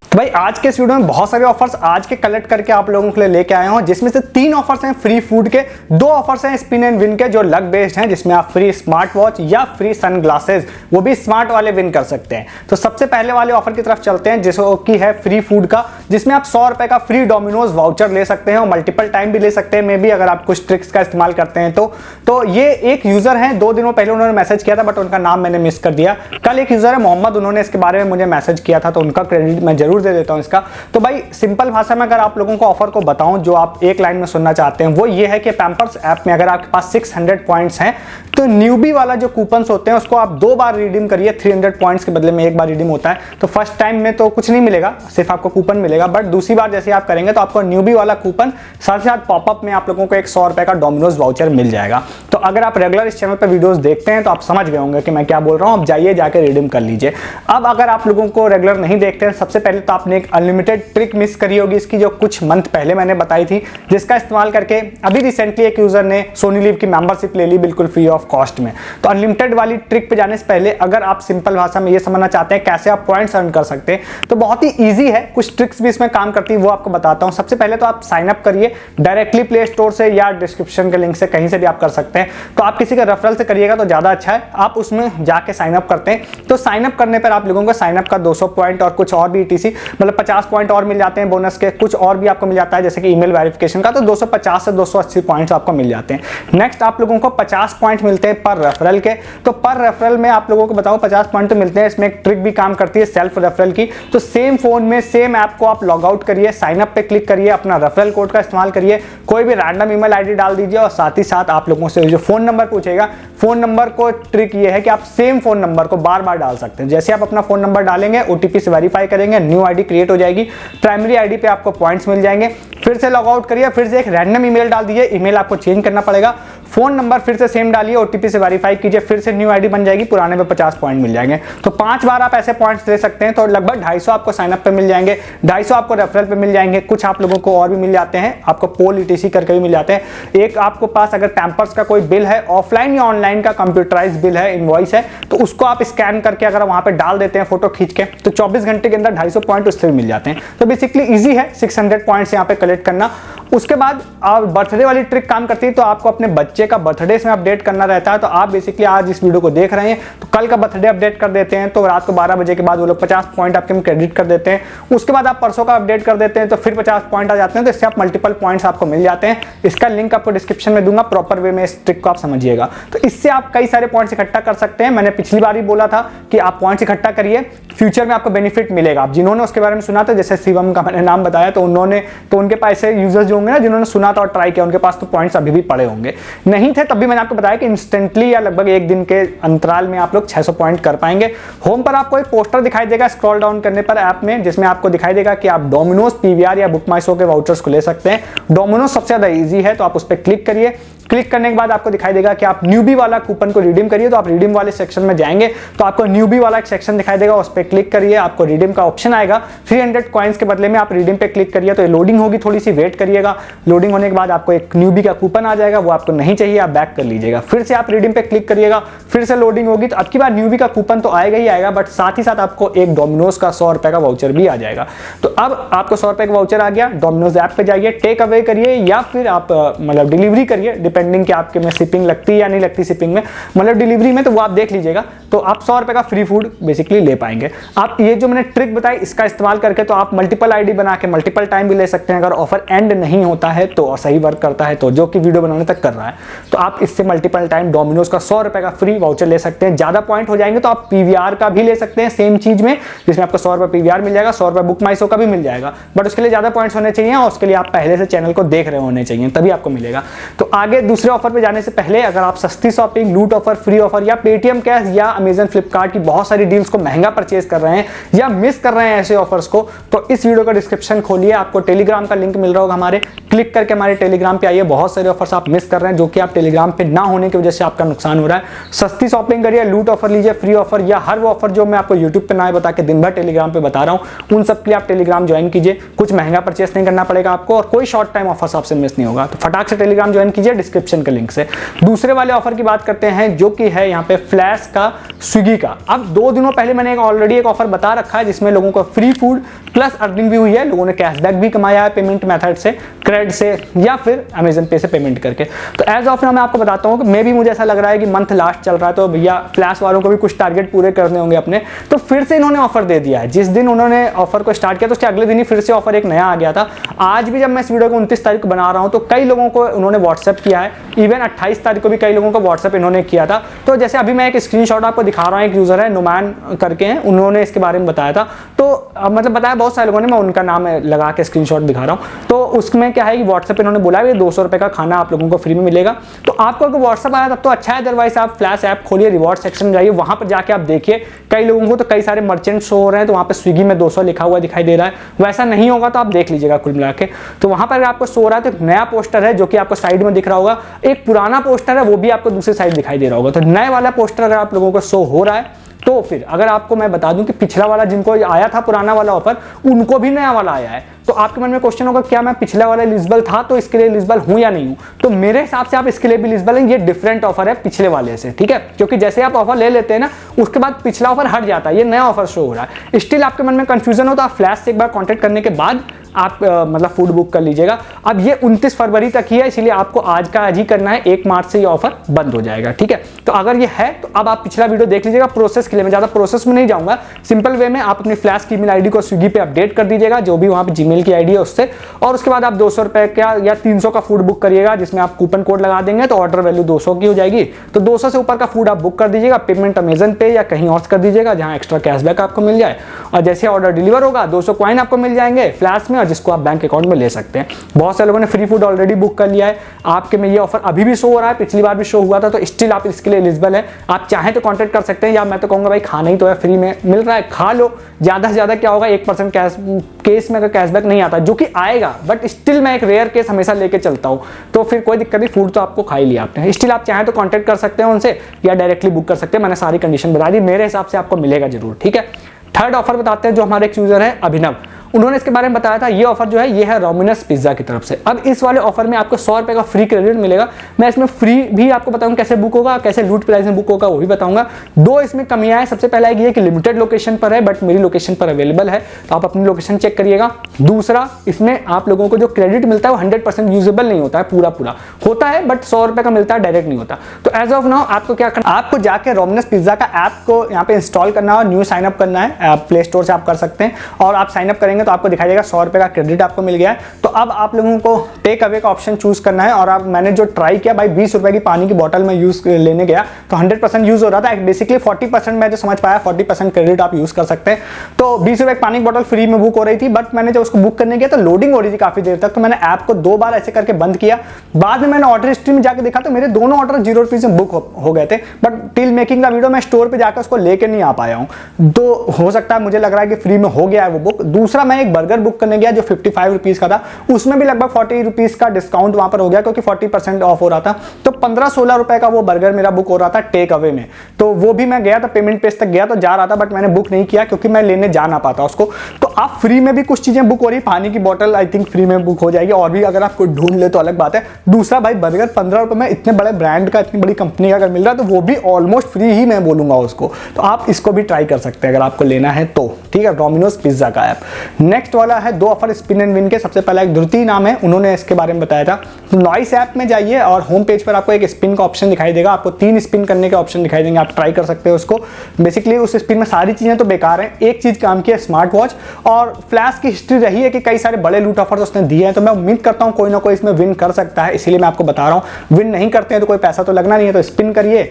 तो भाई आज के इस वीडियो में बहुत सारे ऑफर्स आज के कलेक्ट करके आप लोगों के लिए लेके आया हूं, जिसमें से 3 ऑफर्स हैं फ्री फूड के, 2 ऑफर्स हैं स्पिन एंड विन के जो लक बेस्ड हैं, जिसमें आप फ्री स्मार्ट वॉच या फ्री सन ग्लासेस वो भी स्मार्ट वाले विन कर सकते हैं। तो सबसे पहले वाले ऑफर की तरफ चलते हैं, जिसको की है फ्री फूड का, जिसमें आप 100 रुपए का फ्री डोमिनोज वाउचर ले सकते हैं और मल्टीपल टाइम भी ले सकते हैं, मे भी अगर आप कुछ ट्रिक्स का इस्तेमाल करते हैं तो ये एक यूजर है, 2 दिनों पहले उन्होंने मैसेज किया था बट उनका नाम मैंने मिस कर दिया। कल एक यूजर है मोहम्मद, उन्होंने इसके बारे में मुझे मैसेज किया था, तो उनका क्रेडिट मैं जरूर दे देता हूं इसका। तो भाई सिंपल भाषा में अगर आप लोगों को ऑफर को बताऊं जो आप एक लाइन में सुनना चाहते हैं, वो ये है कि पैम्पर्स ऐप में अगर आपके पास 600 पॉइंट्स हैं तो न्यूबी वाला जो कूपन्स होते हैं उसको आप 2 बार रिडीम करिए। 300 पॉइंट्स के बदले में 1 बार रिडीम होता है, तो फर्स्ट टाइम में तो कुछ नहीं मिलेगा, सिर्फ आपको कूपन मिलेगा, बट दूसरी बार जैसे आप करेंगे तो आपको न्यूबी वाला कूपन साथ ही साथ पॉपअप में आप लोगों को एक 100 रुपए का डोमिनोज वाउचर मिल जाएगा। तो अगर आप रेगुलर इस चैनल पर वीडियोस देखते हैं तो आप समझ गए होंगे कि मैं क्या बोल रहा हूं। अब जाइए जाके रिडीम कर लीजिए। अब अगर आप लोगों को रेगुलर नहीं देखते हैं, सबसे पहले तो आपने एक अनलिमिटेड ट्रिक मिस करी होगी इसकी, जो कुछ मंथ पहले मैंने बताई थी, जिसका इस्तेमाल करके अभी रिसेंटली एक यूजर ने सोनी लिव की मेंबरशिप ले ली बिल्कुल फ्री ऑफ कॉस्ट में। तो अनलिमिटेड वाली ट्रिक पे जाने से पहले अगर आप सिंपल भाषा में ये समझना चाहते हैं कैसे आप पॉइंट्स अर्न कर सकते हैं, तो बहुत ही ईजी है, कुछ ट्रिक्स भी इसमें काम करती है, वो आपको बताता हूं। सबसे पहले तो आप साइन अप करिए डायरेक्टली प्ले स्टोर से या डिस्क्रिप्शन के लिंक से, कहीं से भी आप कर सकते हैं। तो आप किसी का रेफरल से करिएगा तो ज्यादा अच्छा है। आप उसमें जाके साइन अप करते हैं तो साइन अप करने पर आप लोगों को साइन अप का 200 पॉइंट और कुछ और भी ईटीसी मतलब 50 पॉइंट और मिल जाते हैं बोनस के, कुछ और भी आपको मिल जाता है जैसे कि ईमेल वेरिफिकेशन का, तो 250 से 280 पॉइंट्स आपको मिल जाते हैं। नेक्स्ट आप लोगों को 50 पॉइंट मिलते हैं पर रेफरल के। तो पर रेफरल में आप लोगों को बताओ 50 पॉइंट तो मिलते हैं, इसमें एक ट्रिक भी काम करती है सेल्फ रेफरल की। तो सेम फोन में सेम ऐप को आप लॉग आउट करिए, साइन अप पे क्लिक करिए, अपना रेफरल कोड का इस्तेमाल करिए, कोई भी रैंडम ईमेल आईडी डाल दीजिए और साथ ही साथ आप लोगों से जो फोन नंबर पूछेगा, फोन नंबर को ट्रिक ये है कि आप सेम फोन नंबर को बार बार डाल सकते हैं। जैसे आप अपना फोन नंबर डालेंगे, ओटीपी से वेरीफाई करेंगे, न्यू आईडी क्रिएट हो जाएगी, प्राइमरी आईडी पे आपको पॉइंट्स मिल जाएंगे। फिर से लॉग आउट करिए, फिर से एक रैंडम ईमेल डाल दीजिए, ईमेल आपको चेंज करना पड़ेगा, फोन नंबर फिर से सेम डालिए, ओटीपी से वेरीफाई कीजिए, फिर से न्यू आईडी बन जाएगी, पुराने पे 50 पॉइंट मिल जाएंगे। तो 5 बार आप ऐसे पॉइंट्स ले सकते हैं, तो लगभग 250 आपको साइन अप पे मिल जाएंगे, 250 आपको रेफरल पे मिल जाएंगे, कुछ आप लोगों को और भी मिल जाते हैं, आपको पोल ईटीसी करके भी मिल जाते हैं। एक आपको पास अगर पैम्पर्स का कोई बिल है, ऑफलाइन या ऑनलाइन का कंप्यूटराइज बिल है, इनवॉइस है, तो उसको आप स्कैन करके अगर वहां पे डाल देते हैं फोटो खींच के, तो 24 घंटे के अंदर 250 पॉइंट उससे भी मिल जाते हैं। तो बेसिकली इजी है 600 पॉइंट्स यहाँ पे कलेक्ट करना। उसके बाद आप बर्थडे वाली ट्रिक काम करती है, तो आपको अपने बच्चे का बर्थडे इसमें अपडेट करना रहता है। तो आप बेसिकली आज इस वीडियो को देख रहे हैं तो कल का बर्थडे अपडेट कर देते हैं, तो रात को 12 बजे के बाद वो लोग 50 पॉइंट आपके में क्रेडिट कर देते हैं। उसके बाद आप परसों का अपडेट कर देते हैं तो फिर 50 पॉइंट आ जाते हैं, तो इससे आप मल्टीपल पॉइंट्स आपको मिल जाते हैं। इसका लिंक आपको डिस्क्रिप्शन में दूंगा, प्रॉपर वे में इस ट्रिक को आप समझिएगा। तो इससे आप कई सारे पॉइंट्स इकट्ठा कर सकते हैं। मैंने पिछली बार ही बोला था कि आप पॉइंट्स इकट्ठा करिए, फ्यूचर में आपको बेनिफिट मिलेगा। आप जिन्होंने उसके बारे में सुना था, जैसे शिवम का मैंने नाम बताया, तो उनके पास ऐसे यूजर्स जो होंगे ना जिन्होंने सुना था और ट्राई किया, उनके पास तो पॉइंट्स अभी भी पड़े होंगे। नहीं थे तब भी मैंने आपको बताया कि इंस्टेंटली या लगभग 1 दिन के अंतराल में आप लोग 600 पॉइंट कर पाएंगे। होम पर आपको एक पोस्टर दिखाई देगा स्क्रॉल डाउन करने पर ऐप में, जिसमें आपको दिखाई देगा कि आप डोमिनोज, पीवीआर या बुक माई शो के वाउचर्स को ले सकते हैं। डोमिनोज सबसे ज्यादा इजी है, तो आप उस पर क्लिक करिए। क्लिक करने के बाद आपको दिखाई देगा कि आप न्यूबी वाला कूपन को रिडीम करिए, तो आप रिडीम वाले सेक्शन में जाएंगे तो आपको न्यूबी वाला एक सेक्शन दिखाई देगा, उस पर क्लिक करिए, आपको रिडीम का ऑप्शन आएगा। 300 कॉइंस के बदले में आप रिडीम पे क्लिक करिए, तो ये लोडिंग होगी, थोड़ी सी वेट करिएगा। लोडिंग होने के बाद आपको एक न्यूबी का कूपन आ जाएगा, वो आपको नहीं चाहिए, आप बैक कर लीजिएगा। फिर से आप रिडीम पे क्लिक करिएगा, फिर से लोडिंग होगी, तो अब की बार न्यूबी का कूपन तो आएगा ही आएगा, बट साथ ही साथ आपको एक डोमिनोज का 100 रुपए का वाउचर भी आ जाएगा। तो अब आपको 100 रुपए का वाउचर आ गया, डोमिनोज ऐप पे जाइए, टेक अवे करिए या फिर आप मतलब डिलीवरी करिए, डिपेंडिंग कि आपके में शिपिंग लगती है या नहीं लगती शिपिंग में, मतलब डिलीवरी में, तो वो आप देख लीजिएगा। तो आप 100 रुपए का फ्री फूड बेसिकली ले पाएंगे। आप ये जो मैंने ट्रिक बताई इसका इस्तेमाल करके तो आप मल्टीपल आईडी बना के मल्टीपल टाइम भी ले सकते हैं। अगर ऑफर एंड नहीं होता है तो सही वर्क करता है, तो जो कि वीडियो बनाने तक कर रहा है, तो आप इससे मल्टीपल टाइम डोमिनोज का 100 रुपए का फ्री वाउचर ले सकते हैं। ज्यादा पॉइंट हो जाएंगे तो आप पीवीआर का भी ले सकते हैं सेम चीज में, जिसमें आपको 100 रुपए पीवीआर मिल जाएगा, 100 रुपए बुक माई शो का भी मिल जाएगा, बट उसके लिए ज्यादा पॉइंट्स होने चाहिए और उसके लिए आप पहले से चैनल को देख रहे होने चाहिए, तभी आपको मिलेगा। तो आगे दूसरे ऑफर पे जाने से पहले अगर आप सस्ती शॉपिंग, लूट ऑफर, फ्री ऑफर या पेटीएम कैश या अमेजन फ्लिपकार्ट की बहुत सारी डील्स को महंगा परचेज कर रहे हैं या मिस कर रहे हैं ऐसे ऑफर्स को, तो इस वीडियो का डिस्क्रिप्शन खोलिए, आपको टेलीग्राम का लिंक मिल रहा होगा हमारे, क्लिक करके हमारे टेलीग्राम पे आइए। बहुत सारे ऑफर्स आप मिस कर रहे हैं जो कि आप टेलीग्राम पे ना होने की वजह से आपका नुकसान हो रहा है। सस्ती शॉपिंग करिए, लूट ऑफर लीजिए, फ्री ऑफर या हर वो ऑफर जो मैं आपको यूट्यूब पे ना बता के दिन भर टेलीग्राम पे बता रहा हूं, उन सब के लिए आप टेलीग्राम ज्वाइन कीजिए। कुछ महंगा परचेस नहीं करना पड़ेगा आपको और कोई शॉर्ट टाइम ऑफर्स आपसे मिस नहीं होगा, तो फटाक से टेलीग्राम ज्वाइन कीजिए डिस्क्रिप्शन के लिंक से। दूसरे वाले ऑफर की बात करते हैं जो कि है यहाँ पे फ्लैश का स्विगी का। अब 2 दिनों पहले मैंने ऑलरेडी एक ऑफर बता रखा है जिसमें लोगों को फ्री फूड प्लस अर्निंग भी हुई है, लोगों ने कैशबैक भी कमाया है पेमेंट मेथड से, क्रेडिट से या फिर अमेजन पे से पेमेंट करके। तो एज ऑफ नाउ मैं आपको बताता हूँ कि मे भी मुझे ऐसा लग रहा है कि मंथ लास्ट चल रहा है, तो भैया फ्लैश वालों को भी कुछ टारगेट पूरे करने होंगे अपने, तो फिर से इन्होंने ऑफर दे दिया है। जिस दिन उन्होंने ऑफर को स्टार्ट किया तो उसके अगले दिन ही फिर से ऑफर एक नया आ गया था। आज भी जब मैं इस वीडियो को 29 तारीख को बना रहा हूँ तो कई लोगों को उन्होंने व्हाट्सएप किया है, इवन 28 तारीख को भी कई लोगों को व्हाट्सएप इन्होंने किया था। तो जैसे अभी मैं एक स्क्रीनशॉट आपको दिखा रहा हूँ, एक यूजर है नुमान करके हैं, उन्होंने इसके बारे में बताया था। तो मतलब बताया बहुत सारे लोगों ने, मैं उनका नाम लगा के स्क्रीनशॉट दिखा रहा हूँ। तो उसमें क्या है कि व्हाट्सएप इन्होंने बोला है 200 रुपए का खाना आप लोगों को फ्री में मिलेगा। तो आपको अगर व्हाट्सएप आया तब तो अच्छा है, अदरवाइज आप फ्लैश ऐप खोलिए, रिवॉर्ड सेक्शन जाइए, वहां पर जाके आप देखिए कई लोगों को तो कई सारे मर्चेंट शो हो रहे हैं, तो वहां पे स्विगी में 200 लिखा हुआ दिखाई दे रहा है। वैसा नहीं होगा तो आप देख लीजिएगा कुल मिला के। तो वहां पर आपको शो हो रहा है, तो एक नया पोस्टर है जो कि आपको साइड में दिख रहा होगा, एक पुराना पोस्टर है वो भी आपको दूसरी साइड दिखाई दे रहा होगा। तो नए वाला पोस्टर अगर आप लोगों को शो हो रहा है तो फिर अगर आपको मैं बता दूं कि पिछला वाला जिनको आया था पुराना वाला ऑफर, उनको भी नया वाला आया है, तो आपके मन में क्वेश्चन होगा क्या मैं पिछला वाला एलिजिबल था तो इसके लिए एलिजिबल हूं या नहीं हूं? तो मेरे हिसाब से आप इसके लिए भी एलिजिबल हैं। ये डिफरेंट ऑफर है पिछले वाले से, ठीक है, क्योंकि जैसे आप ऑफर ले लेते हैं ना उसके बाद पिछला ऑफर हट जाता है, ये नया ऑफर शो हो रहा है। स्टिल आपके मन में कंफ्यूजन हो तो आप फ्लैश से एक बार कॉन्टेक्ट करने के बाद आप मतलब फूड बुक कर लीजिएगा। अब ये 29 फरवरी तक ही है, इसलिए आपको आज का आज ही करना है, 1 मार्च से ये ऑफर बंद हो जाएगा, ठीक है। तो अगर ये है तो अब आप पिछला वीडियो देख लीजिएगा। प्रोसेस के लिए मैं ज्यादा प्रोसेस में नहीं जाऊंगा, सिंपल वे में आप अपनी फ्लैश की ईमेल आईडी को स्विगी पे अपडेट कर दीजिएगा, जो भी वहां पे जीमेल की आईडी है उससे, और उसके बाद आप 200 रुपए का या 300 का फूड बुक करिएगा, जिसमें आप कूपन कोड लगा देंगे तो ऑर्डर वैल्यू 200 की हो जाएगी। तो 200 से ऊपर का फूड आप बुक कर दीजिएगा, पेमेंट अमेजन पे या कहीं और कर दीजिएगा जहां एक्स्ट्रा कैशबैक आपको मिल जाए, और जैसे ऑर्डर डिलीवर होगा 200 कॉइन आपको मिल जाएंगे फ्लैश में, और जिसको आप बैंक अकाउंट में ले सकते हैं। बहुत सारे लोगों ने फ्री फूड ऑलरेडी बुक कर लिया है, आपके में ये ऑफर अभी भी शो हो रहा है, पिछली बार भी शो हुआ था, तो स्टिल आप इसके लिए एलिजिबल है। आप चाहें तो कांटेक्ट कर सकते हैं, या मैं तो कहूंगा भाई खाना ही तो है, फ्री में मिल रहा है, खा लो। ज्यादा से ज्यादा क्या होगा, 1% केस में अगर कैशबैक नहीं आता, जो कि आएगा, बट स्टिल मैं एक रेयर केस हमेशा लेके चलता हूं, तो फिर कोई दिक्कत नहीं, फूड तो आपको खा ही लिया आपने। स्टिल आप चाहें तो कांटेक्ट कर सकते हैं उनसे या डायरेक्टली बुक कर सकते हैं, मैंने सारी कंडीशन बता दी, मेरे हिसाब से आपको मिलेगा जरूर, ठीक है। थर्ड ऑफर बताते हैं, जो हमारे एक यूजर है अभिनव, उन्होंने इसके बारे में बताया था। ये ऑफर जो है ये है डोमिनोज पिज्जा की तरफ से। अब इस वाले ऑफर में आपको 100 रुपए का फ्री क्रेडिट मिलेगा। मैं इसमें फ्री भी आपको बताऊंगा कैसे बुक होगा, कैसे लूट प्राइस में बुक होगा वो भी बताऊंगा। 2 इसमें कमियां हैं। सबसे पहला ये कि लिमिटेड लोकेशन पर है, बट मेरी लोकेशन पर अवेलेबल है, तो आप अपनी लोकेशन चेक करिएगा। दूसरा, इसमें आप लोगों को जो क्रेडिट मिलता है वो 100% यूजेबल नहीं होता है, पूरा होता है, बट 100 रुपए का मिलता है, डायरेक्ट नहीं होता। तो एज ऑफ नाउ आपको क्या करना, आपको जाकर डोमिनोज पिज्जा का ऐप को यहाँ पे इंस्टॉल करना है और न्यू साइन अप करना है। प्ले स्टोर से आप कर सकते हैं, और आप साइन अप करेंगे तो आपको दिखाई देगा 100 रुपए का क्रेडिट आपको मिल गया है। तो अब आप लोगों को टेक अवे का ऑप्शन चूज करना है, और मैंने जो ट्राई किया भाई, 20 रुपए की पानी की बोतल में यूज लेने गया तो 100% यूज हो रहा था। बेसिकली 40% मैं जो समझ पाया, 40% क्रेडिट आप यूज कर सकते हैं। तो 20 रुपए की पानी की बोतल फ्री में बुक हो रही थी, बट मैंने जब उसको बुक करने गया तो लोडिंग हो रही थी काफी देर तक, तो मैंने ऐप को 2 बार ऐसे करके बंद किया। बाद में मैंने ऑर्डर हिस्ट्री में जाकर देखा तो मेरे दोनों ऑर्डर 0 रुपीज में बुक हो गए थे, बट टिल मेकिंग का वीडियो मैं स्टोर पे जाकर उसको लेके नहीं आ पाया हूं। तो हो सकता है, मुझे लग रहा है कि फ्री में हो गया है वो बुक। दूसरा, मैं एक बर्गर बुक करने गया जो 55 रुपीज का था, उसमें भी लगभग 40 रुपीज का डिस्काउंट वहां पर हो गया, क्योंकि 40% ऑफ हो रहा था। तो 15-16 रुपए का वो बर्गर मेरा बुक हो रहा था टेक अवे में। तो वो भी मैं गया था, पेमेंट पेज तक गया तो जा रहा था, बट मैंने बुक नहीं किया क्योंकि मैं लेने जा ना पाता उसको। तो आप फ्री में भी कुछ चीजें बुक हो रही, पानी की बोतल आई थिंक फ्री में बुक हो जाएगी, और भी अगर आप कोई ढूंढ ले तो अलग बात है। दूसरा भाई, बर्गर 15 रुपए में इतने बड़े ब्रांड का, इतनी बड़ी कंपनी का अगर मिल रहा है तो वो भी ऑलमोस्ट फ्री ही मैं बोलूंगा उसको। तो आप इसको भी ट्राई कर सकते हैं अगर आपको लेना है तो, ठीक है, डोमिनोज पिज्जा का ऐप। नेक्स्ट वाला है 2 ऑफर स्पिन एंड विन के। सबसे पहला एक धृति नाम है, उन्होंने इसके बारे में बताया था। नॉइस ऐप में जाइए और होम पेज पर आपको एक स्पिन का ऑप्शन दिखाई देगा, आपको 3 स्पिन करने के ऑप्शन दिखाई देंगे, आप ट्राई कर सकते हो उसको। बेसिकली उस स्पिन में सारी चीजें तो बेकार हैं, एक चीज काम की है, स्मार्ट वॉच। और फ्लैश की हिस्ट्री रही है कि कई सारे बड़े लूट ऑफर उसने दिए हैं, तो मैं उम्मीद करता हूं कोई ना कोई इसमें विन कर सकता है, इसीलिए मैं आपको बता रहा हूं। विन नहीं करते हैं तो कोई पैसा तो लगना नहीं है, तो स्पिन करिए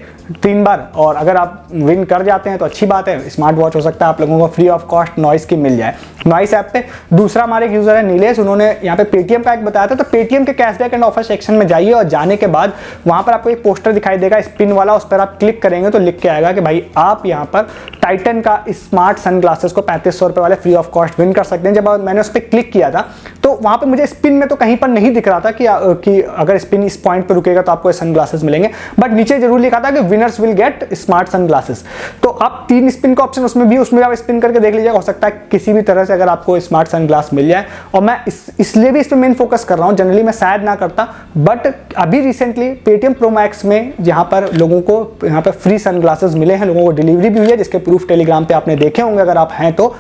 3 बार, और अगर आप विन कर जाते हैं तो अच्छी बात है, स्मार्ट वॉच हो सकता है आप लोगों को फ्री ऑफ कॉस्ट नॉइस की मिल जाए नॉइस ऐप पे। दूसरा, हमारे एक यूजर है नीलेश, उन्होंने यहाँ पे पेटीएम का एक बताया था। तो पेटीएम के कैशबैक एंड ऑफर सेक्शन में जाइए, और जाने के बाद वहां पर आपको एक पोस्टर दिखाई देगा स्पिन वाला, उस पर आप क्लिक करेंगे तो लिख के आएगा कि भाई आप यहाँ पर टाइटन का स्मार्ट सन ग्लासेस को 3500 रुपए वाले फ्री ऑफ कॉस्ट विन कर सकते हैं। जब मैंने उस पर क्लिक किया था तो वहां पे मुझे स्पिन में तो कहीं पर नहीं दिख रहा था कि अगर स्पिन इस पॉइंट पर रुकेगा तो आपको सनग्लासेस मिलेंगे, बट नीचे जरूर लिखा था कि winners will get smart sunglasses. तो आप 3 स्पिन का ऑप्शन उसमें आप स्पिन करके देख लीजिएगा, हो सकता है किसी भी तरह से अगर आपको स्मार्ट सनग्लास मिल जाए। और मैं इसलिए भी इस पर मेन फोकस कर रहा हूँ, जनरली मैं शायद ना करता, बट अभी रिसेंटली पेटीएम प्रो मैक्स में जहां पर लोगों को यहाँ पर फ्री सनग्लासेस मिले हैं, लोगों को डिलीवरी भी हुई है, जिसके प्रूफ टेलीग्राम पे आपने देखे होंगे अगर आप हैं तो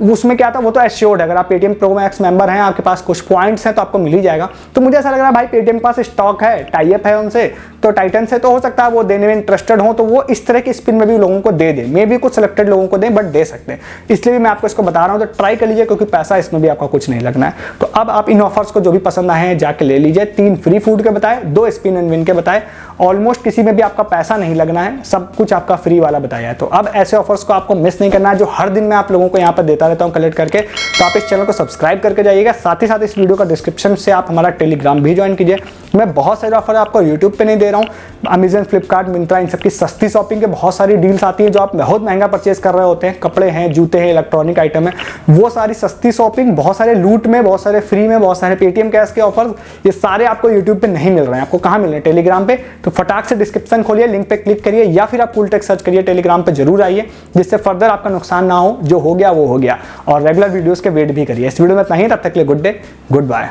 उसमें क्या था, वो तो एश्योर्ड है, अगर आप पेटीएम प्रो मैक्स मेंबर हैं, आपके पास कुछ पॉइंट्स हैं तो आपको मिल ही जाएगा। तो मुझे ऐसा लग रहा है भाई पेटीएम के पास स्टॉक है, टाई अप है उनसे, तो टाइटन से, तो हो सकता है वो देने में इंटरेस्टेड हो, तो वो इस तरह की स्पिन में भी लोगों को दे दे, मे भी कुछ सिलेक्टेड लोगों को दें, बट दे सकते हैं। इसलिए भी मैं आपको इसको बता रहा हूँ, तो ट्राई कर लीजिए, क्योंकि पैसा इसमें भी आपका कुछ नहीं लगना है। तो अब आप इन ऑफर्स को जो भी पसंद आए हैं जाके ले लीजिए। 3 फ्री फूड के बताए, 2 स्पिन एंड विन के बताए, ऑलमोस्ट किसी में भी आपका पैसा नहीं लगना है, सब कुछ आपका फ्री वाला बताया है। तो अब ऐसे ऑफर्स को आपको मिस नहीं करना है, जो हर दिन मैं आप लोगों को यहाँ पर देता रहता हूँ कलेक्ट करके। तो आप इस चैनल को सब्सक्राइब करके जाइएगा, साथ ही साथ इस वीडियो का डिस्क्रिप्शन से आप हमारा टेलीग्राम भी ज्वाइन कीजिए। मैं बहुत सारे ऑफर आपको यूट्यूब पे नहीं दे रहा हूँ, अमेजन, फ्लिपकार्ट, मिंत्रा, इन सबकी सस्ती शॉपिंग के बहुत सारी डील्स आती है, जो आप बहुत महंगा परचेज कर रहे होते हैं, कपड़े हैं, जूते हैं, इलेक्ट्रॉनिक आइटम है, वो सारी सस्ती शॉपिंग, बहुत सारे लूट में, बहुत सारे फ्री में, बहुत सारे पेटीएम कैश के ऑफर्स, ये सारे आपको यूट्यूब पे नहीं मिल रहे हैं। आपको कहाँ मिल रहे हैं? टेलीग्राम पे। तो फटाक से डिस्क्रिप्शन खोलिए, लिंक पे क्लिक करिए, या फिर आप कूलटेक सर्च करिए, टेलीग्राम पे जरूर आइए, जिससे फर्दर आपका नुकसान ना हो, जो हो गया वो हो गया। और रेगुलर वीडियोस के वेट भी करिए। इस वीडियो में इतना ही, तब तक के लिए गुड डे, गुड बाय।